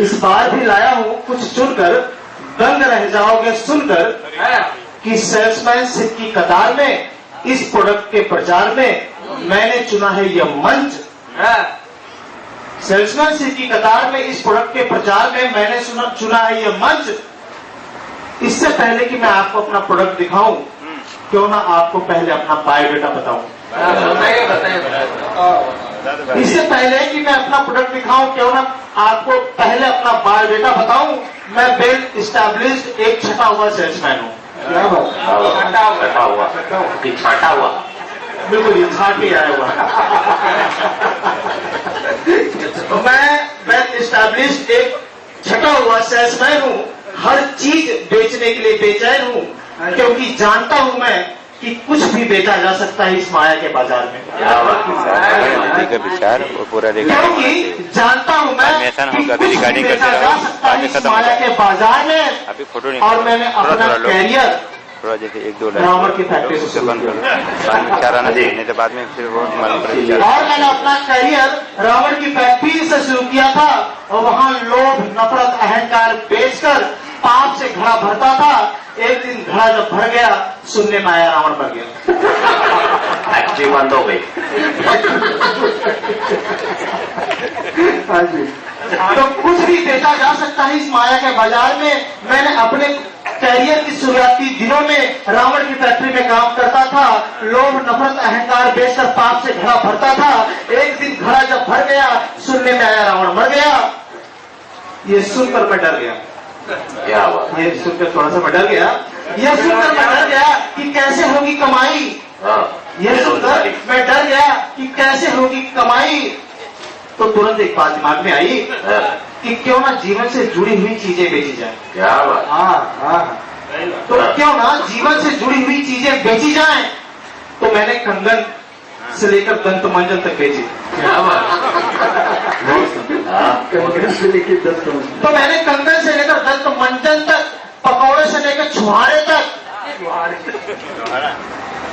इस बार भी लाया हूं कुछ चुनकर, दंग रह जाओगे सुनकर कि सेल्समैनशिप की कतार में इस प्रोडक्ट के प्रचार में मैंने चुना है यह मंच। सेल्समैनशिप की कतार में इस प्रोडक्ट के प्रचार में मैंने चुना है यह मंच। इससे पहले कि मैं आपको अपना प्रोडक्ट दिखाऊं, क्यों ना आपको पहले अपना बायोडेटा बताऊं। इससे पहले कि मैं अपना प्रोडक्ट दिखाऊं, क्यों ना आपको पहले अपना बायोडेटा बताऊं। मैं वेल एस्टैब्लिश्ड एक छटा हुआ सेल्समैन हूं। छाटा हुआ बिल्कुल, ये छाट के आया हुआ। मैं वेल एस्टैब्लिश्ड एक छटा हुआ सेल्समैन हूं। हर चीज बेचने के लिए बेचैन हूं, क्योंकि जानता हूं मैं कि कुछ भी बेचा जा सकता है इस माया के बाजार में। क्योंकि जानता हूं मैं कि कुछ भी बेचा जा सकता है इस माया के बाजार में। और मैंने अपना कैरियर थोड़ा जैसे 1-2 रावण की फैक्ट्री से बंद कर चारा न देने के बाद में फिर वो और मैंने अपना कैरियर रावण की फैक्ट्री से शुरू किया था। और वहां लोभ, नफरत, अहंकार बेचकर पाप से घड़ा भरता था। एक दिन घड़ा जब भर गया, सुनने में आया रावण मर गया। फैक्ट्री बंद हो गई। तो कुछ भी बेचा जा सकता है इस माया के बाजार में। मैंने अपने कैरियर की शुरुआती दिनों में रावण की फैक्ट्री में काम करता था। लोभ, नफरत, अहंकार बेचकर पाप से घड़ा भरता था। एक दिन घड़ा जब भर गया, सुनने में आया रावण मर गया। ये सुनकर मैं डर गया। क्या हुआ? ये सुनकर थोड़ा सा मैं डर गया। ये सुनकर मैं डर गया कि कैसे होगी कमाई। ये सुनकर मैं डर गया कि कैसे होगी कमाई। तो तुरंत एक बात दिमाग में आई कि क्यों ना जीवन से जुड़ी हुई चीजें बेची जाए। क्या बात? तो क्यों ना जीवन से जुड़ी हुई चीजें बेची जाएं। तो मैंने कंगन से लेकर दंत मंजन तक बेची। क्या बात? कंगन से लेकर तो मैंने कंगन से लेकर दंत मंजन तक, पकौड़े से लेकर छुहारे तक,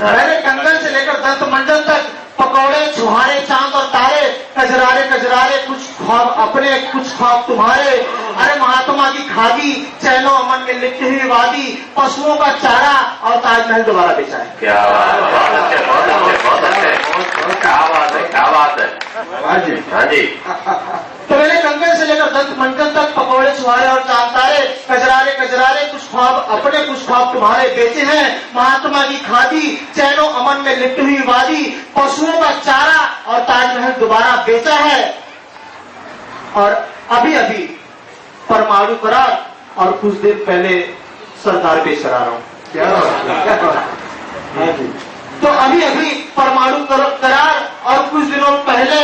मैंने कंगन से लेकर दंत मंजन तक, पकौड़े, छुहारे, चांद और तारे, कजरारे कजरारे, कुछ ख्वाब अपने, कुछ ख्वाब तुम्हारे। अरे महात्मा की खादी, चैनो अमन में लिपटी हुई वादी, पशुओं का चारा और ताजमहल दोबारा बेचा है। क्या बात? बहुत अच्छे, बहुत अच्छे, बहुत अच्छे। क्या बात है, क्या बात है। हाँ जी, हाँ जी। तो मैंने कंगन से लेकर दंत मंजन तक, पकौड़े, छुहारे और चांद तारे, कजरारे कजरारे, कुछ ख्वाब अपने, कुछ ख्वाब तुम्हारे बेचे हैं। महात्मा की खादी, चैनो अमन में लिपटी हुई वादी, पशुओं का चारा और ताजमहल दोबारा बेचा है। और अभी अभी परमाणु करार और कुछ दिन पहले सरकार बेच करा रहा हूं। तो अभी अभी परमाणु करार और कुछ दिनों पहले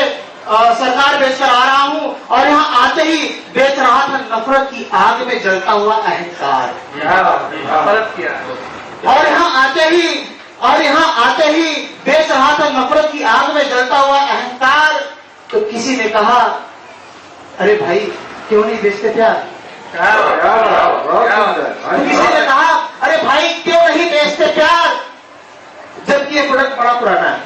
सरकार बेचकर आ रहा हूं। और यहाँ आते ही बेच रहा था नफरत की आग में जलता हुआ अहंकार। और यहाँ आते ही बेच रहा था नफरत की आग में जलता हुआ अहंकार। तो किसी ने कहा, अरे भाई क्यों नहीं बेचते प्यार। तो किसी ने कहा, अरे भाई क्यों नहीं बेचते प्यार, जबकि ये प्रोडक्ट बड़ा पुराना है।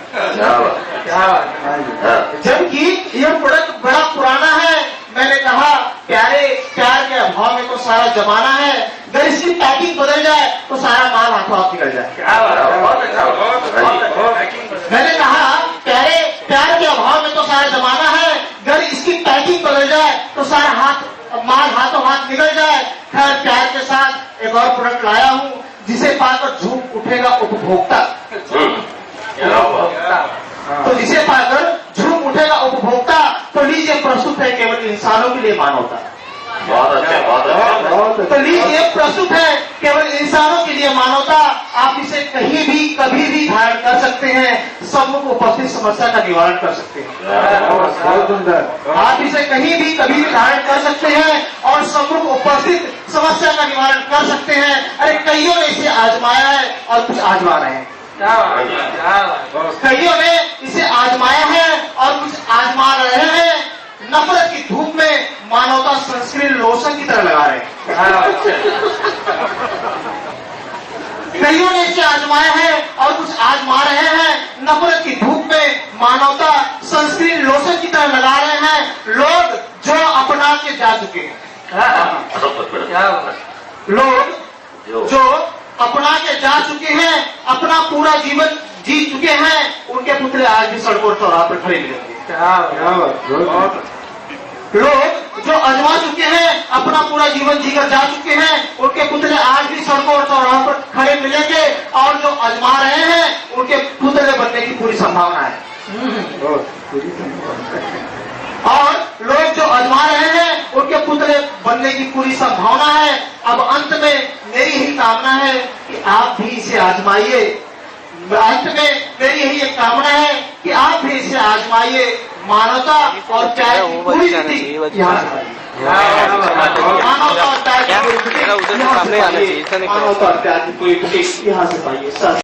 जबकि ये प्रोडक्ट बड़ा पुराना है। मैंने कहा, प्यारे, प्यार के अभाव में तो सारा जमाना है। अगर इसकी पैकिंग बदल जाए तो सारा माल हाथों हाथ निकल जाए। मैंने कहा, प्यारे, प्यार के अभाव में तो सारा जमाना है। अगर इसकी पैकिंग बदल जाए तो सारा माल हाथों हाथ निकल जाए। खैर, प्यार के साथ एक और प्रोडक्ट लाया हूं, जिसे पाकर झूम उठेगा उपभोक्ता। तो जिसे पाकर झूम उठेगा उपभोक्ता। तो लीजिए, प्रस्तुत है केवल इंसानों के लिए मानवता। बहुत अच्छा, बहुत अच्छा। तो लीजिए, प्रस्तुत है केवल इंसानों के लिए मानवता। आप इसे कहीं भी, कभी भी धारण कर सकते हैं। सम्मुख उपस्थित समस्या का निवारण कर सकते हैं। बहुत सुंदर। आप इसे कहीं भी, कभी भी धारण कर सकते हैं और सम्मुख उपस्थित समस्या का निवारण कर सकते हैं। अरे कईयों ने इसे आजमाया है और कुछ आजमा रहे हैं। कईयों ने इसे आजमाया है और कुछ आजमा रहे हैं। नफरत की धूप में मानवता सनस्क्रीन लोशन की तरह लगा रहे हैं। कईयों ने इसे आजमाया है और कुछ आजमा रहे हैं। नफरत की धूप में मानवता सनस्क्रीन लोशन की तरह लगा रहे हैं। लोग जो अपना के जा चुके हैं। लोग जो अपना के जा चुके हैं, अपना पूरा जीवन जी चुके हैं, उनके पुतले आज भी सड़कों और चौराहा पर खड़े मिलेंगे। लोग जो अजमा चुके हैं, अपना पूरा जीवन जीकर जा चुके हैं, उनके पुतले आज भी सड़कों और चौराहों पर खड़े मिलेंगे। और जो अजमा रहे हैं, उनके पुतले बनने की पूरी संभावना है। और लोग जो अजमा रहे हैं, उनके पुतले बनने की पूरी संभावना है। अब अंत में मेरी ही कामना है कि आप भी इसे आजमाइए। अंत में मेरी यही एक कामना है कि आप भी इसे आजमाइए। मानवता और प्यार की पूरी स्थिति यहाँ से पाइए। मानवता और प्यार की पूरी स्थिति यहाँ से पाइए।